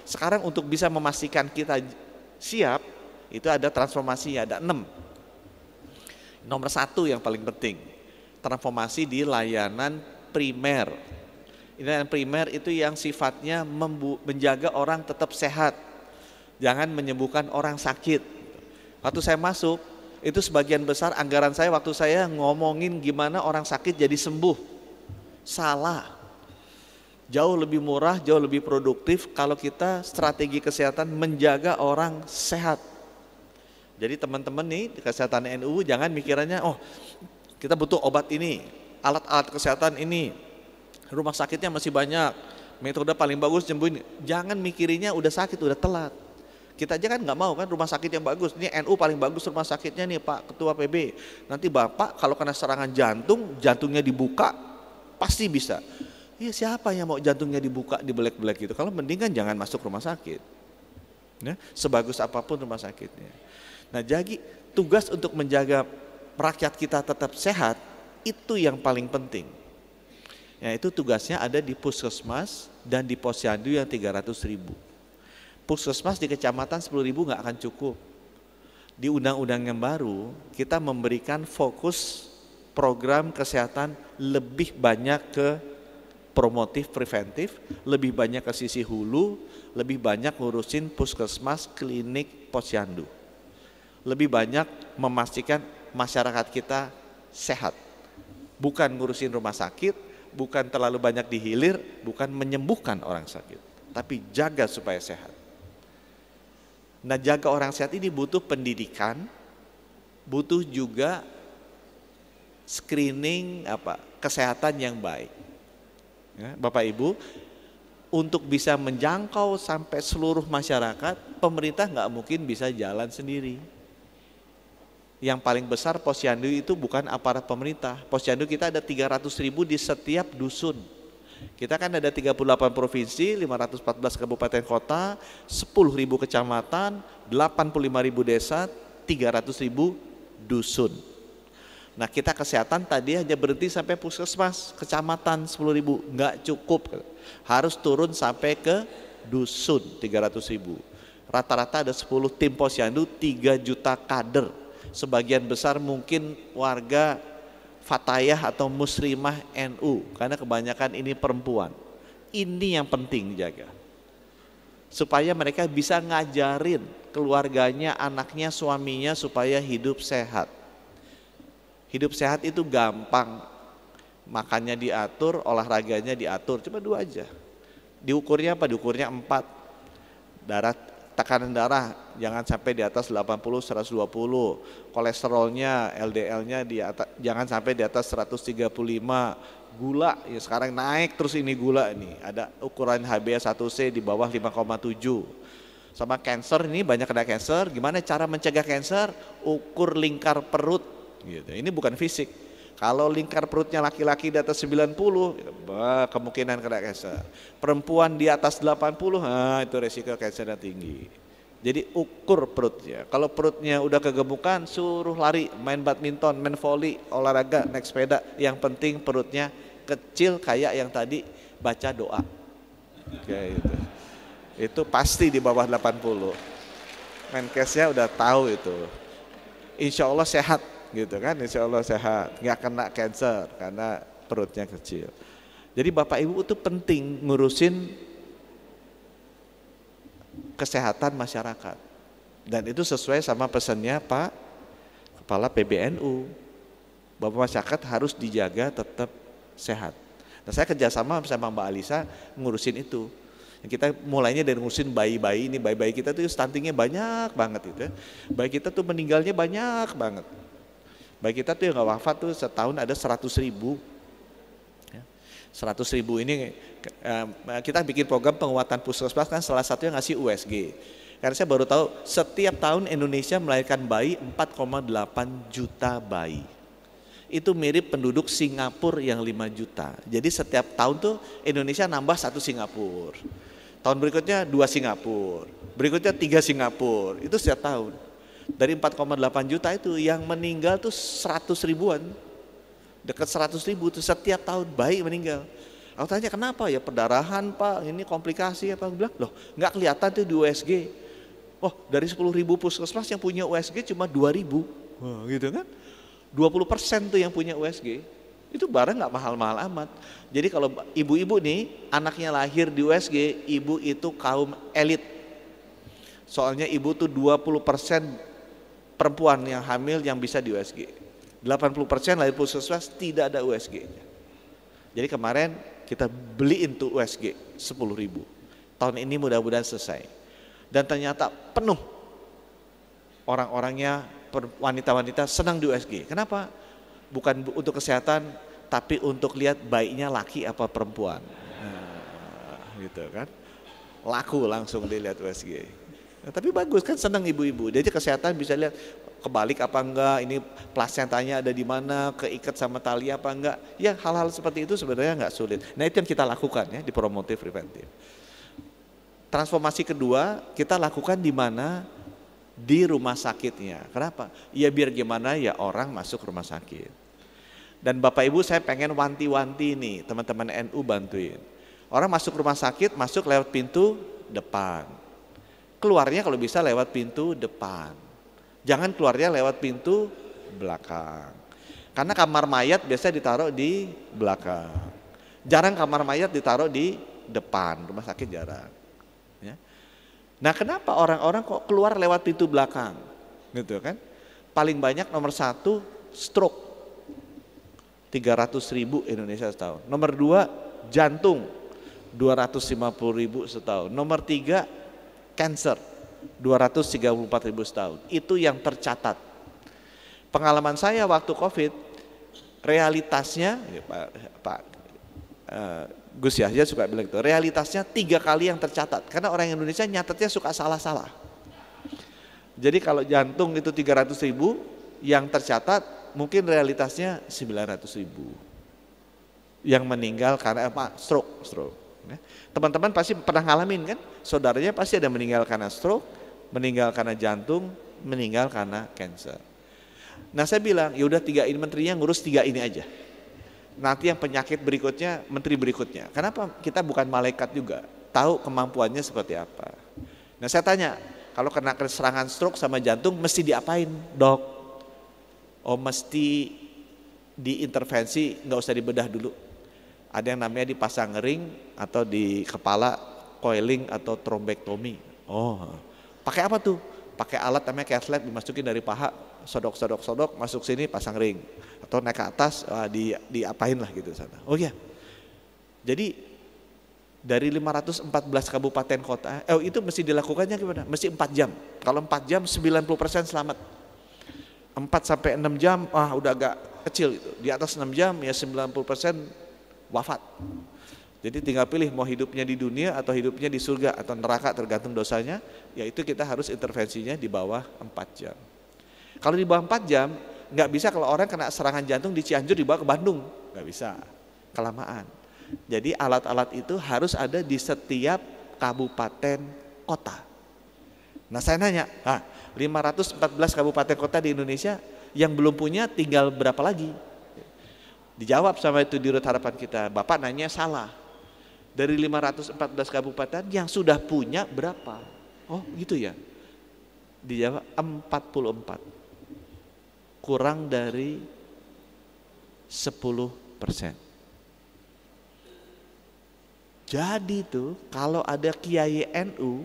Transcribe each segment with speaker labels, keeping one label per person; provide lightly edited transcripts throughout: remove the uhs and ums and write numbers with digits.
Speaker 1: Sekarang untuk bisa memastikan kita siap, itu ada transformasi, ada 6. Nomor 1 yang paling penting, transformasi di layanan primer. Layanan primer itu yang sifatnya menjaga orang tetap sehat, jangan menyembuhkan orang sakit. Waktu saya masuk, itu sebagian besar anggaran saya waktu saya ngomongin gimana orang sakit jadi sembuh. Salah. Jauh lebih murah, jauh lebih produktif kalau kita strategi kesehatan menjaga orang sehat. Jadi teman-teman nih di kesehatan NU jangan mikirannya, oh kita butuh obat ini, alat-alat kesehatan ini, rumah sakitnya masih banyak, metode paling bagus sembuhin. Jangan mikirinnya udah sakit, udah telat. Kita aja kan nggak mau kan rumah sakit yang bagus. Ini NU paling bagus rumah sakitnya nih Pak Ketua PB. Nanti Bapak kalau kena serangan jantung, jantungnya dibuka, pasti bisa. Iya, siapa yang mau jantungnya dibuka, dibelek-belek gitu? Kalau mendingan jangan masuk rumah sakit. Ya, sebagus apapun rumah sakitnya. Nah, jadi tugas untuk menjaga rakyat kita tetap sehat itu yang paling penting. Ya, itu tugasnya ada di puskesmas dan di posyandu yang 300.000. Puskesmas di kecamatan 10.000 nggak akan cukup. Di undang-undang yang baru kita memberikan fokus program kesehatan lebih banyak ke promotif preventif, lebih banyak ke sisi hulu, lebih banyak ngurusin puskesmas, klinik, posyandu. Lebih banyak memastikan masyarakat kita sehat. Bukan ngurusin rumah sakit, bukan terlalu banyak dihilir, bukan menyembuhkan orang sakit, tapi jaga supaya sehat. Nah, jaga orang sehat ini butuh pendidikan, butuh juga screening kesehatan yang baik. Ya, Bapak Ibu, untuk bisa menjangkau sampai seluruh masyarakat, pemerintah nggak mungkin bisa jalan sendiri. Yang paling besar posyandu itu bukan aparat pemerintah. Posyandu kita ada 300.000 di setiap dusun. Kita kan ada 38 provinsi, 514 kabupaten kota, 10.000 kecamatan, 85.000 desa, 300.000 dusun. Nah, kita kesehatan tadi hanya berhenti sampai puskesmas, kecamatan 10.000, nggak cukup. Harus turun sampai ke dusun 300.000. Rata-rata ada 10 tim posyandu, 3 juta kader. Sebagian besar mungkin warga Fatayah atau Muslimah NU, karena kebanyakan ini perempuan. Ini yang penting jaga. Supaya mereka bisa ngajarin keluarganya, anaknya, suaminya supaya hidup sehat. Hidup sehat itu gampang, makannya diatur, olahraganya diatur, cuma 2 aja. Diukurnya apa? Diukurnya 4. Tekanan darah jangan sampai di atas 80, 120. Kolesterolnya, LDL-nya jangan sampai di atas 135. Gula, ya sekarang naik terus ini gula nih. Ada ukuran HbA1c di bawah 5,7. Sama cancer, ini banyak kena cancer. Gimana cara mencegah cancer? Ukur lingkar perut. Gitu. Ini bukan fisik. Kalau lingkar perutnya laki-laki di atas 90, kemungkinan kena kanker. Perempuan di atas 80, itu resiko kankernya tinggi. Jadi ukur perutnya. Kalau perutnya udah kegemukan, suruh lari, main badminton, main volley, olahraga, naik sepeda. Yang penting perutnya kecil kayak yang tadi baca doa. Kayak gitu. Itu pasti di bawah 80. Menkesnya udah tahu itu. Insya Allah sehat. Gitu kan, insya Allah sehat, nggak kena cancer karena perutnya kecil. Jadi Bapak Ibu itu penting ngurusin kesehatan masyarakat, dan itu sesuai sama pesannya Pak Kepala PBNU, bahwa masyarakat harus dijaga tetap sehat. Nah, saya kerjasama sama Mbak Alisa ngurusin itu. Kita mulainya dari ngurusin bayi-bayi. Ini bayi-bayi kita tuh stuntingnya banyak banget itu. Bayi kita tuh meninggalnya banyak banget. Bayi kita tuh yang gak wafat tuh setahun ada 100.000. 100.000 ini kita bikin program penguatan puskesmas kan, salah satunya ngasih USG. Karena saya baru tahu setiap tahun Indonesia melahirkan bayi 4,8 juta bayi. Itu mirip penduduk Singapura yang 5 juta. Jadi setiap tahun tuh Indonesia nambah 1 Singapura. Tahun berikutnya 2 Singapura. Berikutnya 3 Singapura. Itu setiap tahun. Dari 4,8 juta itu yang meninggal tuh 100.000-an. Dekat 100.000 tuh setiap tahun bayi meninggal. Aku tanya kenapa ya, perdarahan Pak, ini komplikasi apa? Aku bilang loh nggak kelihatan tuh di USG. Oh dari 10.000 puskesmas yang punya USG cuma 2.000, gitu kan? 20% tuh yang punya USG. Itu barang nggak mahal-mahal amat. Jadi kalau ibu-ibu nih anaknya lahir di USG, ibu itu kaum elit. Soalnya ibu tuh 20% perempuan yang hamil yang bisa di USG. 80% lahir puskesmas tidak ada USG-nya. Jadi kemarin kita beliin tuh USG 10.000. Tahun ini mudah-mudahan selesai. Dan ternyata penuh orang-orangnya, wanita-wanita senang di USG. Kenapa? Bukan untuk kesehatan, tapi untuk lihat bayinya laki apa perempuan. Gitu kan. Laku langsung dilihat USG. Nah, tapi bagus kan, senang ibu-ibu. Jadi kesehatan bisa lihat kebalik apa enggak, ini plasentanya ada di mana, keikat sama tali apa enggak. Ya hal-hal seperti itu sebenarnya enggak sulit. Nah itu yang kita lakukan ya di promotif preventif. Transformasi kedua kita lakukan di mana? Di rumah sakitnya. Kenapa? Ya biar gimana ya orang masuk rumah sakit. Dan Bapak Ibu saya pengen wanti-wanti nih teman-teman NU bantuin. Orang masuk rumah sakit masuk lewat pintu depan. Keluarnya kalau bisa lewat pintu depan. Jangan keluarnya lewat pintu belakang. Karena kamar mayat biasa ditaruh di belakang. Jarang kamar mayat ditaruh di depan, rumah sakit jarang. Ya. Nah kenapa orang-orang kok keluar lewat pintu belakang? Gitu kan? Paling banyak nomor 1 stroke. 300.000 Indonesia setahun. Nomor 2 jantung. 250.000 setahun. Nomor 3 cancer. 234.000 setahun. Itu yang tercatat. Pengalaman saya waktu COVID, realitasnya ya Pak Gus Yahya suka bilang itu, realitasnya 3 kali yang tercatat. Karena orang Indonesia nyatetnya suka salah-salah. Jadi kalau jantung itu 300.000, yang tercatat mungkin realitasnya 900.000. Yang meninggal karena apa? Stroke. Teman-teman pasti pernah ngalamin kan? Saudaranya pasti ada meninggal karena stroke, meninggal karena jantung, meninggal karena cancer. Nah saya bilang, ya udah 3 ini menterinya ngurus 3 ini aja. Nanti yang penyakit berikutnya, menteri berikutnya. Kenapa? Kita bukan malaikat juga, tahu kemampuannya seperti apa. Nah saya tanya, kalau kena serangan stroke sama jantung mesti diapain dok? Oh mesti diintervensi, nggak usah dibedah dulu. Ada yang namanya dipasang ring atau di kepala coiling atau trombektomi. Oh, pakai apa tuh? Pakai alat namanya cath lab, dimasukin dari paha, sodok, masuk sini pasang ring. Atau naik ke atas, diapain lah gitu sana. Oh iya, jadi dari 514 kabupaten kota, itu mesti dilakukannya gimana? Mesti 4 jam. Kalau 4 jam 90% selamat. 4 sampai 6 jam, udah agak kecil gitu. Di atas 6 jam ya 90% wafat. Jadi tinggal pilih mau hidupnya di dunia atau hidupnya di surga atau neraka tergantung dosanya, yaitu kita harus intervensinya di bawah 4 jam. Kalau di bawah 4 jam, nggak bisa kalau orang kena serangan jantung di Cianjur dibawa ke Bandung, nggak bisa, kelamaan. Jadi alat-alat itu harus ada di setiap kabupaten kota. Nah saya nanya, 514 kabupaten kota di Indonesia yang belum punya tinggal berapa lagi? Dijawab sama itu Dirut Harapan kita, Bapak nanya salah. Dari 514 kabupaten yang sudah punya berapa? Oh gitu ya. Dijawab 44. Kurang dari 10%. Jadi tuh kalau ada kiai NU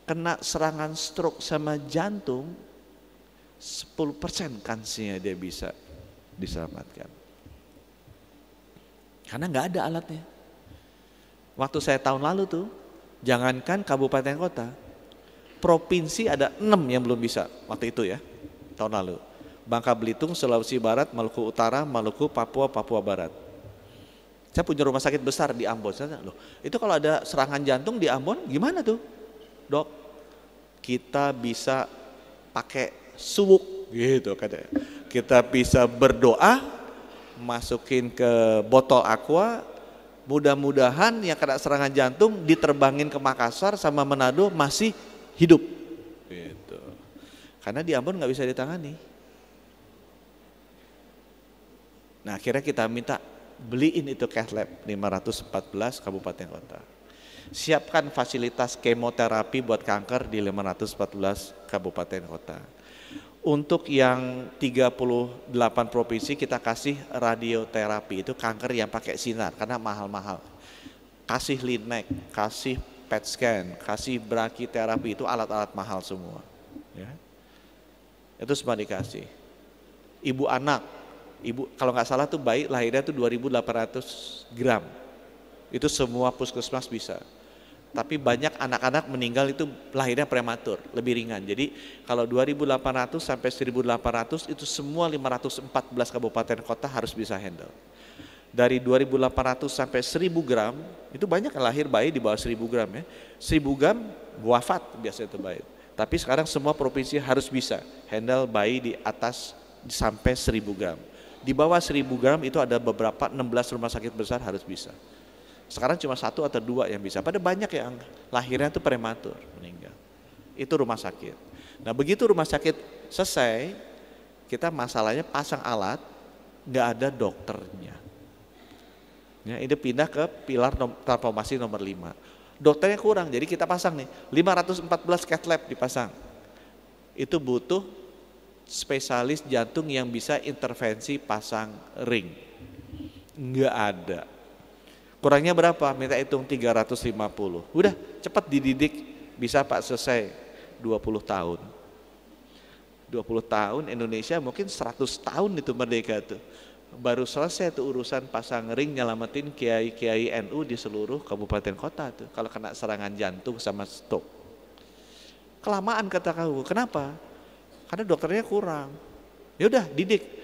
Speaker 1: kena serangan stroke sama jantung, 10% kansnya dia bisa diselamatkan. Karena nggak ada alatnya. Waktu saya tahun lalu tuh, jangankan kabupaten kota, provinsi ada 6 yang belum bisa waktu itu ya, tahun lalu. Bangka Belitung, Sulawesi Barat, Maluku Utara, Maluku, Papua, Papua Barat. Saya punya rumah sakit besar di Ambon. Saya tanya, loh, itu kalau ada serangan jantung di Ambon gimana tuh? Dok, kita bisa pakai suwuk gitu katanya. Kita bisa berdoa, masukin ke botol aqua, mudah-mudahan yang kena serangan jantung diterbangin ke Makassar sama Manado masih hidup gitu. Karena di Ambon nggak bisa ditangani. Nah akhirnya kita minta beliin itu cath lab 514 kabupaten kota. Siapkan fasilitas kemoterapi buat kanker di 514 kabupaten kota. Untuk yang 38 provinsi kita kasih radioterapi, itu kanker yang pakai sinar karena mahal-mahal. Kasih linek, kasih PET scan, kasih brachytherapy, itu alat-alat mahal semua. Ya. Itu semua dikasih. Ibu anak, kalau nggak salah tuh bayi lahirnya tuh 2.800 gram. Itu semua puskesmas bisa. Tapi banyak anak-anak meninggal itu lahirnya prematur, lebih ringan. Jadi kalau 2.800 sampai 1.800 itu semua 514 kabupaten kota harus bisa handle. Dari 2.800 sampai 1.000 gram, itu banyak yang lahir bayi di bawah 1.000 gram ya. 1.000 gram wafat biasanya itu bayi. Tapi sekarang semua provinsi harus bisa handle bayi di atas sampai 1.000 gram. Di bawah 1.000 gram itu ada beberapa 16 rumah sakit besar harus bisa. Sekarang cuma 1 atau 2 yang bisa. Padahal banyak yang lahirnya itu prematur meninggal. Itu rumah sakit. Nah begitu rumah sakit selesai, kita masalahnya pasang alat, nggak ada dokternya. Ya, ini pindah ke pilar transformasi nomor 5. Dokternya kurang, jadi kita pasang nih 514 cath lab dipasang. Itu butuh spesialis jantung yang bisa intervensi pasang ring. Nggak ada. Kurangnya berapa? Minta hitung 350. Udah cepat dididik, bisa Pak selesai 20 tahun. 20 tahun Indonesia mungkin 100 tahun itu merdeka tuh. Baru selesai tuh urusan pasang ring nyelamatin kiai-kiai NU di seluruh kabupaten kota tuh kalau kena serangan jantung sama stroke. Kelamaan kata kau. Kenapa? Karena dokternya kurang. Ya udah didik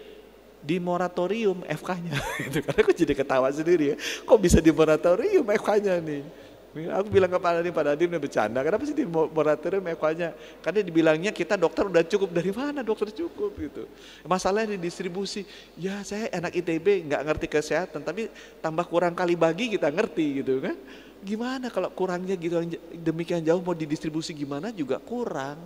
Speaker 1: di moratorium FK-nya. Karena aku jadi ketawa sendiri ya. Kok bisa di moratorium FK-nya nih? Aku bilang ke Pak Nadiem udah bercanda, kenapa sih di moratorium FK-nya? Karena dibilangnya kita dokter udah cukup, dari mana dokter cukup gitu. Masalahnya di distribusi, ya saya anak ITB nggak ngerti kesehatan, tapi tambah kurang kali bagi kita ngerti gitu kan. Gimana kalau kurangnya gitu demikian jauh mau didistribusi gimana juga kurang.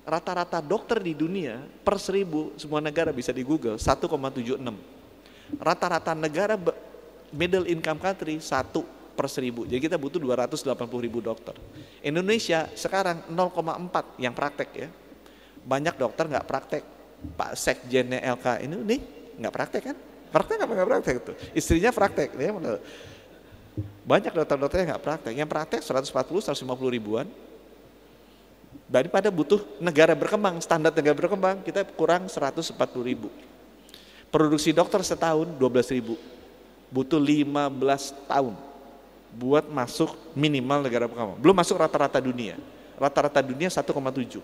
Speaker 1: Rata-rata dokter di dunia per 1.000, semua negara bisa di Google 1,76. Rata-rata negara middle income country 1 per 1.000, jadi kita butuh 280.000 dokter. Indonesia sekarang 0,4 yang praktek ya. Banyak dokter nggak praktek. Pak Sekjennya LK ini nih nggak praktek kan? Praktek apa nggak praktek itu? Istrinya praktek. Ya, banyak dokter-dokternya nggak praktek. Yang praktek 140-150 ribuan. Daripada butuh negara berkembang, standar negara berkembang, kita kurang 140.000. Produksi dokter setahun 12.000. Butuh 15 tahun buat masuk minimal negara berkembang. Belum masuk rata-rata dunia. Rata-rata dunia 1,7.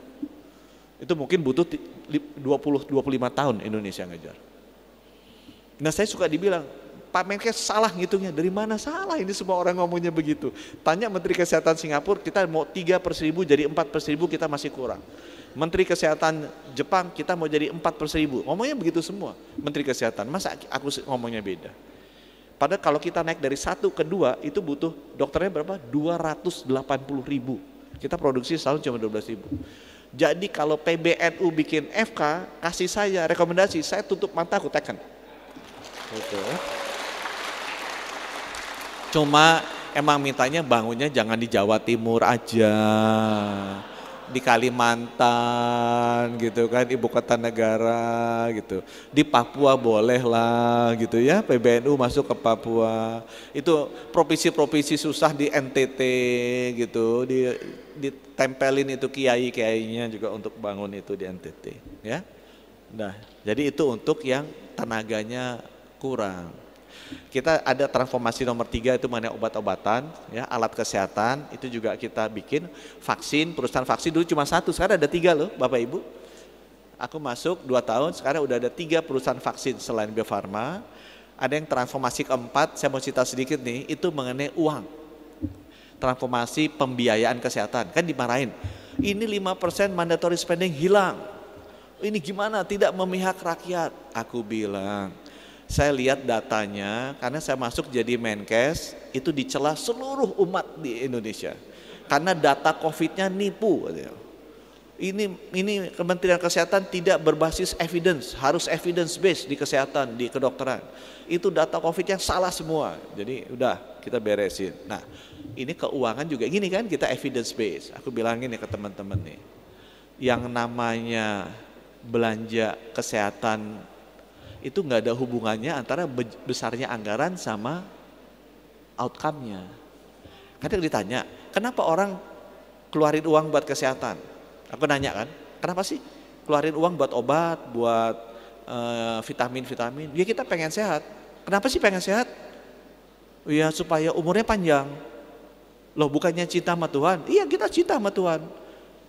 Speaker 1: Itu mungkin butuh 20-25 tahun Indonesia ngejar. Nah saya suka dibilang, Pak Menkes salah ngitungnya. Dari mana salah? Ini semua orang ngomongnya begitu. Tanya Menteri Kesehatan Singapura, kita mau 3 per 1.000 jadi 4 per 1.000 kita masih kurang. Menteri Kesehatan Jepang kita mau jadi 4 per 1.000. Ngomongnya begitu semua Menteri Kesehatan. Masa aku ngomongnya beda? Padahal kalau kita naik dari 1 ke 2 itu butuh dokternya berapa? 280.000. Kita produksi setahun cuma 12.000. Jadi kalau PBNU bikin FK, kasih saya rekomendasi, saya tutup mata aku tekan. Gitu. Cuma emang mintanya bangunnya jangan di Jawa Timur aja. Di Kalimantan gitu kan, ibu kota negara gitu. Di Papua boleh lah gitu ya, PBNU masuk ke Papua. Itu provinsi-provinsi susah di NTT gitu, ditempelin itu kiai-kiainya juga untuk bangun itu di NTT ya. Nah, jadi itu untuk yang tenaganya kurang. Kita ada transformasi nomor 3 itu mengenai obat-obatan, ya, alat kesehatan, itu juga kita bikin. Vaksin, perusahaan vaksin dulu cuma 1, sekarang ada 3 loh Bapak Ibu. Aku masuk 2 tahun, sekarang udah ada 3 perusahaan vaksin selain Bio Farma. Ada yang transformasi keempat, saya mau cerita sedikit nih, itu mengenai uang. Transformasi pembiayaan kesehatan, kan dimarahin. Ini 5% mandatory spending hilang. Ini gimana, tidak memihak rakyat. Aku bilang, saya lihat datanya, karena saya masuk jadi Menkes, itu dicela seluruh umat di Indonesia. Karena data COVID-nya nipu. Ini Kementerian Kesehatan tidak berbasis evidence, harus evidence based di kesehatan, di kedokteran. Itu data COVID yang salah semua. Jadi udah kita beresin. Nah, ini keuangan juga gini kan, kita evidence based. Aku bilangin nih ke teman-teman nih, yang namanya belanja kesehatan itu nggak ada hubungannya antara besarnya anggaran sama outcome-nya. Kadang ditanya, kenapa orang keluarin uang buat kesehatan? Aku nanya kan, kenapa sih keluarin uang buat obat, buat vitamin-vitamin? Ya kita pengen sehat. Kenapa sih pengen sehat? Ya supaya umurnya panjang. Loh bukannya cinta sama Tuhan? Iya kita cinta sama Tuhan.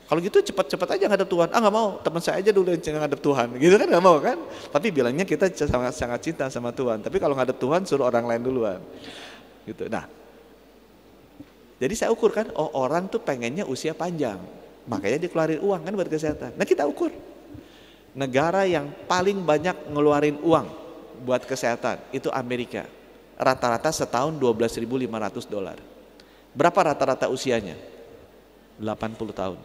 Speaker 1: Kalau gitu cepat-cepat aja ngadep Tuhan. Ah nggak mau, teman saya aja dulu yang ngadep Tuhan. Gitu kan nggak mau kan? Tapi bilangnya kita sangat cinta sama Tuhan. Tapi kalau ngadep Tuhan suruh orang lain duluan. Gitu. Nah, jadi saya ukur kan, oh orang tuh pengennya usia panjang. Makanya dikeluarin uang kan buat kesehatan. Nah kita ukur. Negara yang paling banyak ngeluarin uang buat kesehatan itu Amerika. Rata-rata setahun $12.500. Berapa rata-rata usianya? 80 tahun.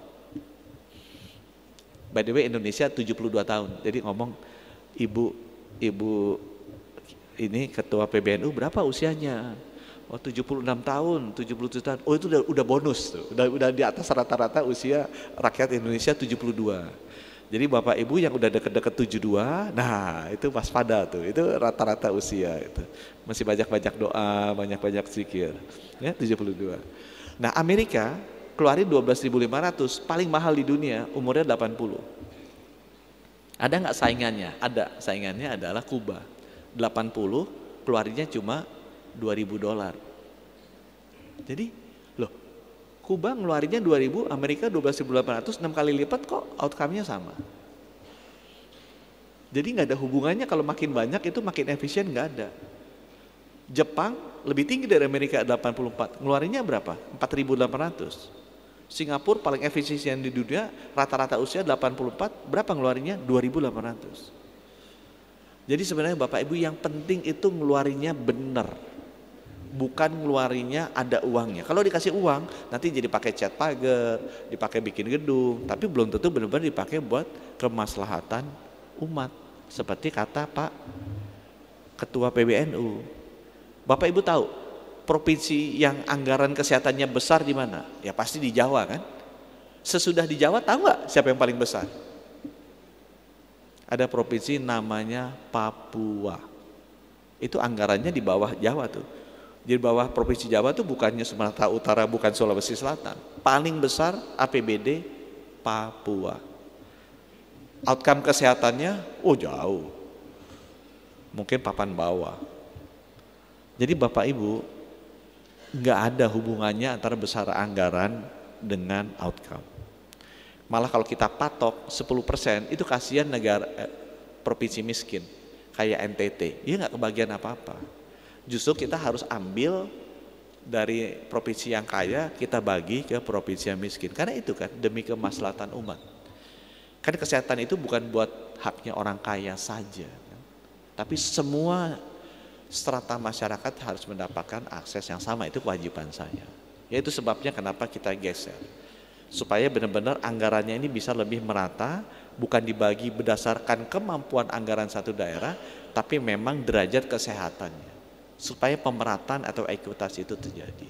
Speaker 1: By the way Indonesia 72 tahun. Jadi ngomong ibu ini ketua PBNU berapa usianya? Oh 76 tahun, 77 tahun. Oh itu udah bonus tuh. Udah di atas rata-rata usia rakyat Indonesia 72. Jadi Bapak Ibu yang udah deket-deket 72, nah itu waspada tuh. Itu rata-rata usia itu. Masih banyak-banyak doa, banyak-banyak zikir. Ya 72. Nah Amerika keluarin 12.500, paling mahal di dunia, umurnya 80. Ada nggak saingannya? Ada, saingannya adalah Kuba. 80, keluarinnya cuma $2.000. Jadi, loh, Kuba ngeluarinnya 2.000, Amerika 12.800, 6 kali lipat kok outcome-nya sama. Jadi nggak ada hubungannya kalau makin banyak itu makin efisien, nggak ada. Jepang lebih tinggi dari Amerika 84, ngeluarinnya berapa? 4.800. Singapura paling efisien di dunia, rata-rata usia 84, berapa ngeluarinnya? 2.800. Jadi sebenarnya Bapak Ibu yang penting itu ngeluarinnya benar, bukan ngeluarinnya ada uangnya. Kalau dikasih uang nanti jadi pakai cat pagar, dipakai bikin gedung, tapi belum tentu benar-benar dipakai buat kemaslahatan umat. Seperti kata Pak Ketua PBNU. Bapak Ibu tahu provinsi yang anggaran kesehatannya besar di mana? Ya pasti di Jawa kan. Sesudah di Jawa tahu nggak siapa yang paling besar? Ada provinsi namanya Papua. Itu anggarannya di bawah Jawa tuh. Di bawah provinsi Jawa tuh bukannya Sumatera Utara, bukan Sulawesi Selatan. Paling besar APBD Papua. Outcome kesehatannya, oh jauh. Mungkin papan bawah. Jadi Bapak Ibu, nggak ada hubungannya antara besar anggaran dengan outcome. Malah kalau kita patok 10%, itu kasihan negara provinsi miskin kayak NTT, dia nggak kebagian apa-apa. Justru kita harus ambil dari provinsi yang kaya, kita bagi ke provinsi yang miskin. Karena itu kan demi kemaslahatan umat. Kan kesehatan itu bukan buat haknya orang kaya saja, kan? Tapi semua strata masyarakat harus mendapatkan akses yang sama, itu kewajiban saya. Yaitu sebabnya kenapa kita geser. Supaya benar-benar anggarannya ini bisa lebih merata, bukan dibagi berdasarkan kemampuan anggaran satu daerah, tapi memang derajat kesehatannya. Supaya pemerataan atau ekuitas itu terjadi.